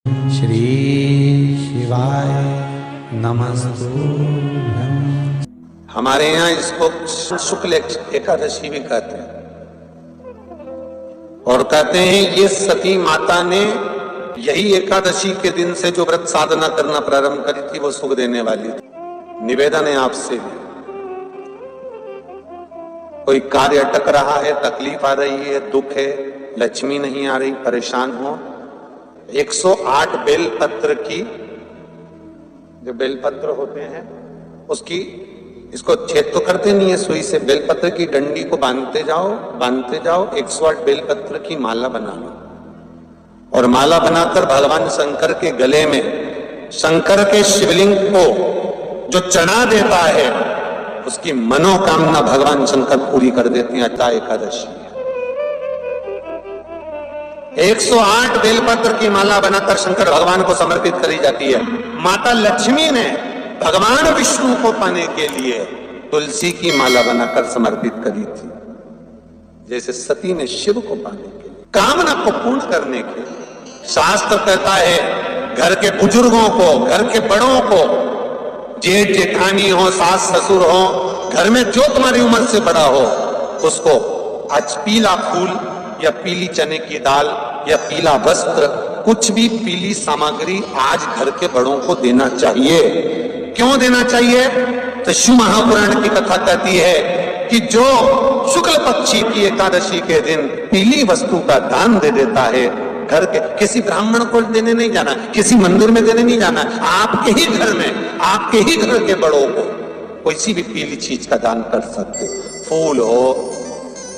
श्री शिवाय नमस्तुभ्यं। हमारे यहाँ इसको शुक्ल एकादशी भी कहते हैं और कहते हैं ये सती माता ने यही एकादशी के दिन से जो व्रत साधना करना प्रारंभ करी थी वो सुख देने वाली थी। निवेदन है आपसे भी, कोई कार्य अटक रहा है, तकलीफ आ रही है, दुख है, लक्ष्मी नहीं आ रही, परेशान हो, 108 बेलपत्र की, जो बेलपत्र होते हैं उसकी, इसको छेद तो करते नहीं है सुई से, बेलपत्र की डंडी को बांधते जाओ 108 बेलपत्र की माला बना लो और माला बनाकर भगवान शंकर के गले में, शंकर के शिवलिंग को जो चढ़ा देता है उसकी मनोकामना भगवान शंकर पूरी कर देते हैं। अट्टा एकादशी 108 बेलपत्र की माला बनाकर शंकर भगवान को समर्पित करी जाती है। माता लक्ष्मी ने भगवान विष्णु को पाने के लिए तुलसी की माला बनाकर समर्पित करी थी, जैसे सती ने शिव को पाने के लिए, कामना को पूर्ण करने के लिए। शास्त्र कहता है घर के बुजुर्गों को, घर के बड़ों को, जेठ जेठानी हो, सास ससुर हो, घर में जो तुम्हारी उम्र से बड़ा हो, उसको आज पीला फूल या पीली चने की दाल या पीला वस्त्र, कुछ भी पीली सामग्री आज घर के बड़ों को देना चाहिए। क्यों देना चाहिए? तो शिव महापुराण की कथा कहती है कि जो शुक्ल पक्षी की एकादशी के दिन पीली वस्तु का दान दे देता है, घर के किसी ब्राह्मण को देने नहीं जाना, किसी मंदिर में देने नहीं जाना, आपके ही घर में, आपके ही घर के बड़ों को कोई सी भी पीली चीज का दान कर सकते। फूल हो,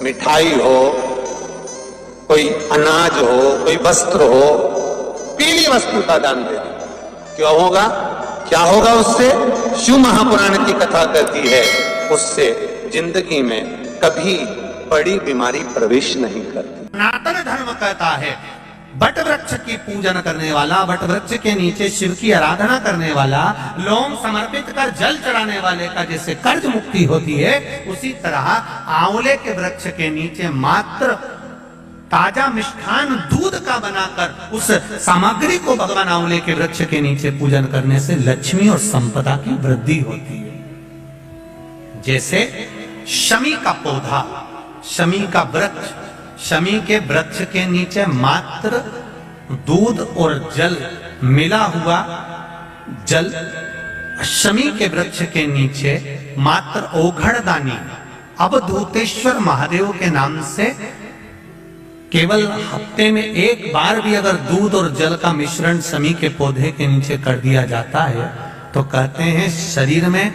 मिठाई हो, कोई अनाज हो, कोई वस्त्र हो, पीली वस्तु का दान दे दे। क्यों होगा? क्या होगा उससे? शिव महापुराण की कथा कहती है उससे जिंदगी में कभी बड़ी बीमारी प्रवेश नहीं करती। सनातन धर्म कहता है बट वृक्ष की पूजन करने वाला, बट वृक्ष के नीचे शिव की आराधना करने वाला, लोम समर्पित कर जल चढ़ाने वाले का जैसे कर्ज मुक्ति होती है, उसी तरह आंवले के वृक्ष के नीचे मात्र ताजा मिष्ठान दूध का बनाकर उस सामग्री को भगवान आंवले के वृक्ष के नीचे पूजन करने से लक्ष्मी और संपदा की वृद्धि होती है। जैसे शमी का पौधा, शमी का वृक्ष, शमी के वृक्ष के नीचे मात्र दूध और जल मिला हुआ जल, शमी के वृक्ष के नीचे मात्र ओघड़दानी अवधूतेश्वर महादेव के नाम से केवल हफ्ते में एक बार भी अगर दूध और जल का मिश्रण शमी के पौधे के नीचे कर दिया जाता है तो कहते हैं शरीर में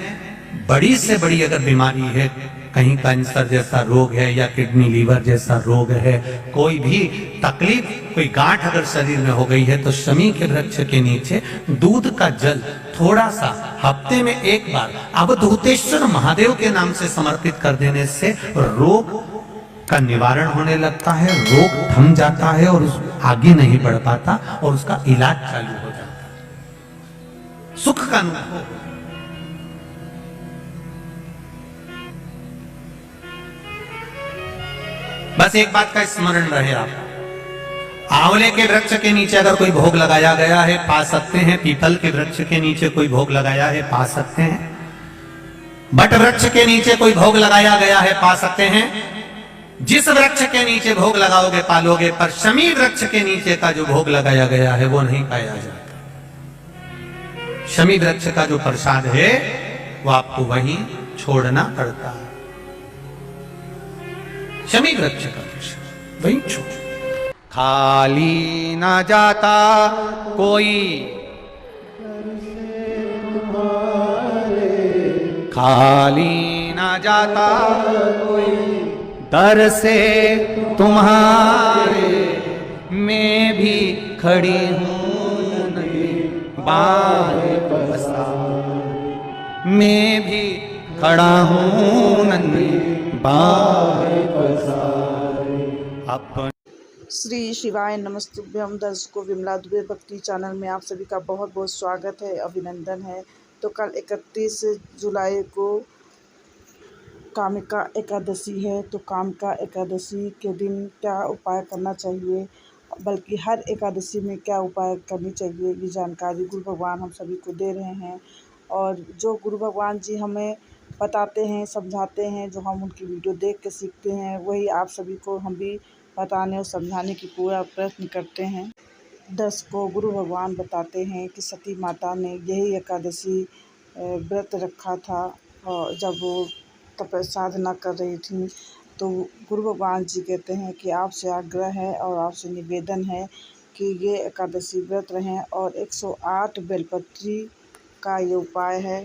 बड़ी से बड़ी अगर बीमारी है, कहीं कैंसर जैसा रोग है या किडनी लीवर जैसा रोग है, कोई भी तकलीफ, कोई गांठ अगर शरीर में हो गई है, तो शमी के वृक्ष के नीचे दूध का जल थोड़ा सा हफ्ते में एक बार अवधूतेश्वर महादेव के नाम से समर्पित कर देने से रोग का निवारण होने लगता है, रोग थम जाता है और आगे नहीं बढ़ पाता और उसका इलाज चालू हो जाता है, सुख का अनुभव। बस एक बात का स्मरण रहे आप, आंवले के वृक्ष के नीचे अगर कोई भोग लगाया गया है पा सकते हैं, पीपल के वृक्ष के नीचे कोई भोग लगाया है पा सकते हैं, बट वृक्ष के नीचे कोई भोग लगाया गया है पा सकते हैं। जिस वृक्ष के नीचे भोग लगाओगे पालोगे, पर शमी वृक्ष के नीचे का जो भोग लगाया गया है वो नहीं पाया जाता। शमी वृक्ष का जो प्रसाद है वो आपको वहीं छोड़ना पड़ता है। शमी वृक्ष का प्रसाद वहीं छोड़, खाली ना जाता कोई, खाली ना जाता कोई, दर से तुम्हारे मैं भी खड़ी हूँ नहीं बाहें पसारे, मैं भी खड़ा हूँ नहीं बाहें पसारे। अपन श्री शिवाय नमस्तुभ्यम। दर्शकों, विमला दुबे भक्ति चैनल में आप सभी का बहुत बहुत स्वागत है, अभिनंदन है। तो कल 31 जुलाई को कामिका एकादशी है, तो कामिका एकादशी के दिन क्या उपाय करना चाहिए, बल्कि हर एकादशी में क्या उपाय करनी चाहिए, ये जानकारी गुरु भगवान हम सभी को दे रहे हैं। और जो गुरु भगवान जी हमें बताते हैं, समझाते हैं, जो हम उनकी वीडियो देख के सीखते हैं, वही आप सभी को हम भी बताने और समझाने की पूरा प्रयत्न करते हैं। दर्शकों, गुरु भगवान बताते हैं कि सती माता ने यही एकादशी व्रत रखा था, और जब वो साधना कर रही थी, तो गुरु भगवान जी कहते हैं कि आपसे आग्रह है और आपसे निवेदन है कि ये एकादशी व्रत रहें, और 108 बेलपत्री का ये उपाय है।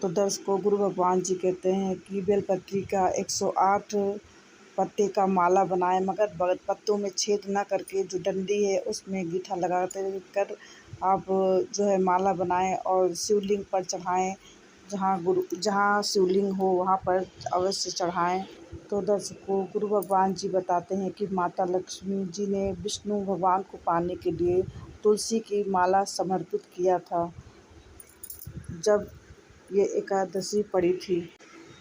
तो दर्शकों, गुरु भगवान जी कहते हैं कि बेलपत्री का 108 पत्ते का माला बनाएं, मगर पत्तों में छेद ना करके जो डंडी है उसमें गीठा लगाते कर आप जो है माला बनाएं और शिवलिंग पर चढ़ाएं। जहाँ शिवलिंग हो वहाँ पर अवश्य चढ़ाएं। तो दर्शकों, गुरु भगवान जी बताते हैं कि माता लक्ष्मी जी ने विष्णु भगवान को पाने के लिए तुलसी की माला समर्पित किया था जब ये एकादशी पड़ी थी।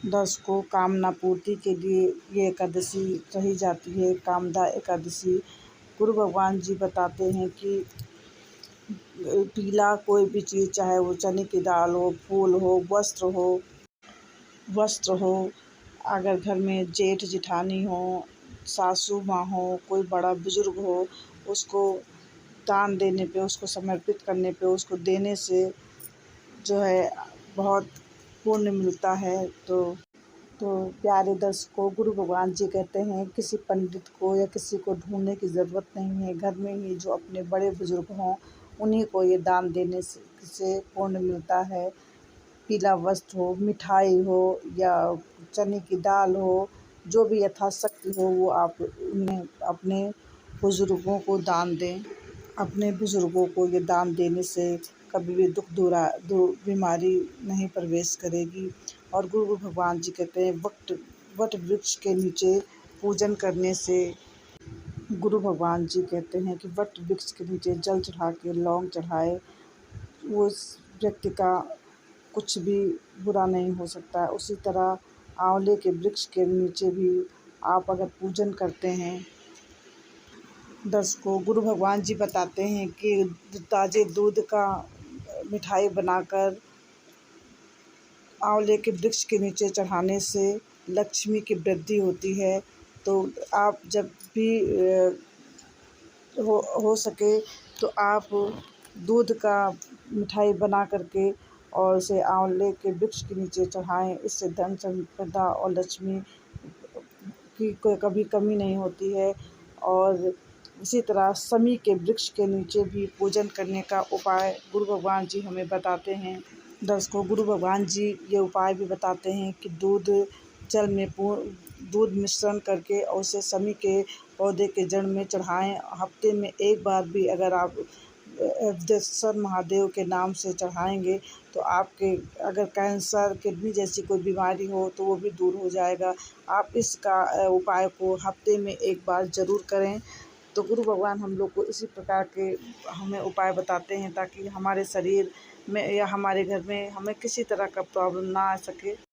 दर्शकों, कामना पूर्ति के लिए ये एकादशी रही जाती है, कामदा एकादशी। गुरु भगवान जी बताते हैं कि पीला कोई भी चीज़, चाहे वो चने की दाल हो, फूल हो, वस्त्र हो, अगर घर में जेठ जेठानी हो, सासू माँ हो, कोई बड़ा बुजुर्ग हो, उसको दान देने पे, उसको समर्पित करने पे, उसको देने से जो है बहुत पुण्य मिलता है। तो प्यारे दर्शकों, गुरु भगवान जी कहते हैं किसी पंडित को या किसी को ढूंढने की ज़रूरत नहीं है, घर में ही जो अपने बड़े बुजुर्ग हों उन्हीं को ये दान देने से पुण्य मिलता है। पीला वस्त्र हो, मिठाई हो या चने की दाल हो, जो भी यथाशक्ति हो वो आप उन्हें अपने बुजुर्गों को दान दें। अपने बुजुर्गों को ये दान देने से कभी भी बीमारी नहीं प्रवेश करेगी। और गुरु भगवान जी कहते हैं वट वृक्ष के नीचे पूजन करने से, गुरु भगवान जी कहते हैं कि वट वृक्ष के नीचे जल चढ़ा के, लौंग चढ़ाए, उस व्यक्ति का कुछ भी बुरा नहीं हो सकता। उसी तरह आंवले के वृक्ष के नीचे भी आप अगर पूजन करते हैं। दर्शकों, गुरु भगवान जी बताते हैं कि ताज़े दूध का मिठाई बनाकर आंवले के वृक्ष के नीचे चढ़ाने से लक्ष्मी की वृद्धि होती है। तो आप जब भी हो सके तो आप दूध का मिठाई बना करके और उसे आंवले के वृक्ष के नीचे चढ़ाएं। इससे धन संपदा और लक्ष्मी की कोई कभी कमी नहीं होती है। और इसी तरह समी के वृक्ष के नीचे भी पूजन करने का उपाय गुरु भगवान जी हमें बताते हैं। दर्शकों, गुरु भगवान जी ये उपाय भी बताते हैं कि जल में दूध मिश्रण करके और उसे समी के पौधे के जड़ में चढ़ाएं। हफ्ते में एक बार भी अगर आप सिद्धेश्वर महादेव के नाम से चढ़ाएंगे तो आपके अगर कैंसर, किडनी जैसी कोई बीमारी हो तो वो भी दूर हो जाएगा। आप इसका उपाय को हफ्ते में एक बार ज़रूर करें। तो गुरु भगवान हम लोग को इसी प्रकार के हमें उपाय बताते हैं ताकि हमारे शरीर में या हमारे घर में हमें किसी तरह का प्रॉब्लम ना आ सके।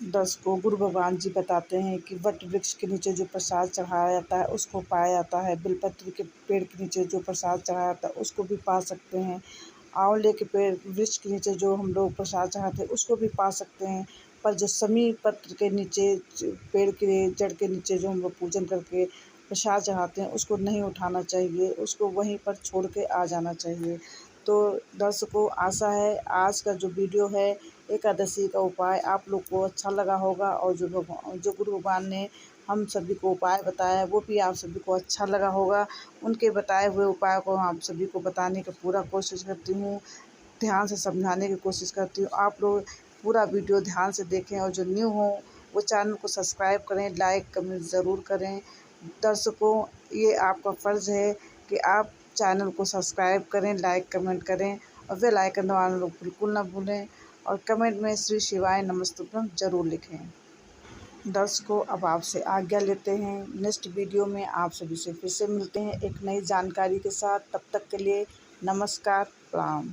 दर्शकों, गुरु भगवान जी बताते हैं कि वट वृक्ष के नीचे जो प्रसाद चढ़ाया जाता है उसको पाया जाता है। बेलपत्र के पेड़ के नीचे जो प्रसाद चढ़ाया जाता है उसको भी पा सकते हैं। आंवले के पेड़ वृक्ष के नीचे जो हम लोग प्रसाद चढ़ाते हैं उसको भी पा सकते हैं। पर जो समी पत्र के नीचे, पेड़ के जड़ के नीचे जो हम लोग पूजन करके प्रसाद चढ़ाते हैं उसको नहीं उठाना चाहिए, उसको वहीं पर छोड़ के आ जाना चाहिए। तो दर्शकों, आशा है आज का जो वीडियो है एकादशी का उपाय आप लोग को अच्छा लगा होगा और जो गुरु भगवान ने हम सभी को उपाय बताया, वो भी आप सभी को अच्छा लगा होगा। उनके बताए हुए उपाय को आप सभी को बताने की पूरा कोशिश करती हूँ, ध्यान से समझाने की कोशिश करती हूँ। आप लोग पूरा वीडियो ध्यान से देखें और जो न्यू हो वो चैनल को सब्सक्राइब करें, लाइक कमेंट ज़रूर करें। दर्शकों, ये आपका फ़र्ज़ है कि आप चैनल को सब्सक्राइब करें, लाइक कमेंट करें और बेल आइकन दबाना लोग बिल्कुल ना भूलें और कमेंट में श्री शिवाय नमस्तुभ्यम ज़रूर लिखें। दर्शकों, अब आपसे आज्ञा लेते हैं। नेक्स्ट वीडियो में आप सभी से फिर से मिलते हैं एक नई जानकारी के साथ। तब तक के लिए नमस्कार, प्रणाम।